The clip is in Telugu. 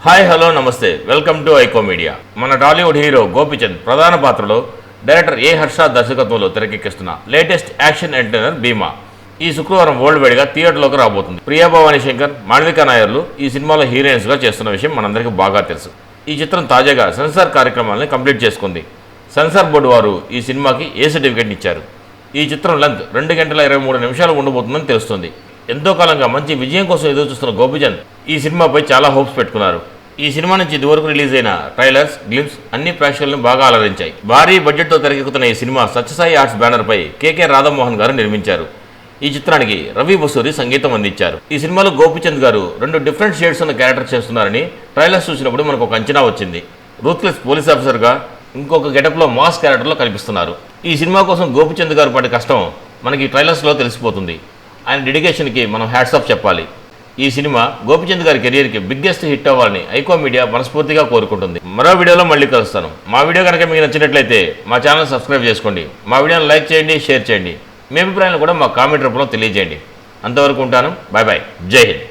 హాయ్ హలో నమస్తే వెల్కమ్ టు ఐకో మీడియా. మన టాలీవుడ్ హీరో గోపిచంద్ ప్రధాన పాత్రలో డైరెక్టర్ ఏ హర్ష దర్శకత్వంలో తెరకెక్కిస్తున్న లేటెస్ట్ యాక్షన్ ఎంటర్టైనర్ భీమా ఈ శుక్రవారం వరల్డ్ వైడ్గా థియేటర్లోకి రాబోతుంది. ప్రియా భవానీ శంకర్, మాళవిక నాయర్లు ఈ సినిమాలో హీరోయిన్స్గా చేస్తున్న విషయం మనందరికీ బాగా తెలుసు. ఈ చిత్రం తాజాగా సెన్సార్ కార్యక్రమాలను కంప్లీట్ చేసుకుంది. సెన్సార్ బోర్డు వారు ఈ సినిమాకి ఏ సర్టిఫికేట్ ఇచ్చారు. ఈ చిత్రం లెంత్ 2 గంటల 23 నిమిషాలు ఉండబోతుందని తెలుస్తుంది. ఎంతో కాలంగా మంచి విజయం కోసం ఎదురు చూస్తున్న గోపిచంద్ ఈ సినిమాపై చాలా హోప్స్ పెట్టుకున్నారు. ఈ సినిమా నుంచి ఇదివరకు రిలీజ్ అయిన ట్రైలర్స్, గ్లిమ్స్ అన్ని ప్రేక్షకులను బాగా అలరించాయి. భారీ బడ్జెట్తో తెరకెక్కుతున్న ఈ సినిమా సత్యసాయి ఆర్ట్స్ బ్యానర్పై కేకే రాధామోహన్ గారు నిర్మించారు. ఈ చిత్రానికి రవి బసూరి సంగీతం అందించారు. ఈ సినిమాలో గోపిచంద్ గారు 2 డిఫరెంట్ షేడ్స్ ఉన్న క్యారెక్టర్ చేస్తున్నారని ట్రైలర్స్ చూసినప్పుడు మనకు ఒక అంచనా వచ్చింది. రూత్లెస్ పోలీస్ ఆఫీసర్గా, ఇంకొక గెటప్లో మాస్ క్యారెక్టర్లో కనిపిస్తున్నారు. ఈ సినిమా కోసం గోపిచంద్ గారు పడే కష్టం మనకి ట్రైలర్స్లో తెలిసిపోతుంది. ఆయన డెడికేషన్కి మనం హ్యాట్స్ ఆఫ్ చెప్పాలి. ఈ సినిమా గోపిచంద్ గారి కెరియర్కి బిగ్గెస్ట్ హిట్ అవ్వాలని ఐకో మీడియా మనస్ఫూర్తిగా కోరుకుంటుంది. మరో వీడియోలో మళ్ళీ కలుస్తాను. మా వీడియో కనుక మీకు నచ్చినట్లయితే మా ఛానల్ సబ్స్క్రైబ్ చేసుకోండి. మా వీడియోని లైక్ చేయండి, షేర్ చేయండి. మీ అభిప్రాయాలు కూడా మా కామెంట్ రూపంలో తెలియజేయండి. అంతవరకు ఉంటాను. Bye bye. జై హింద్.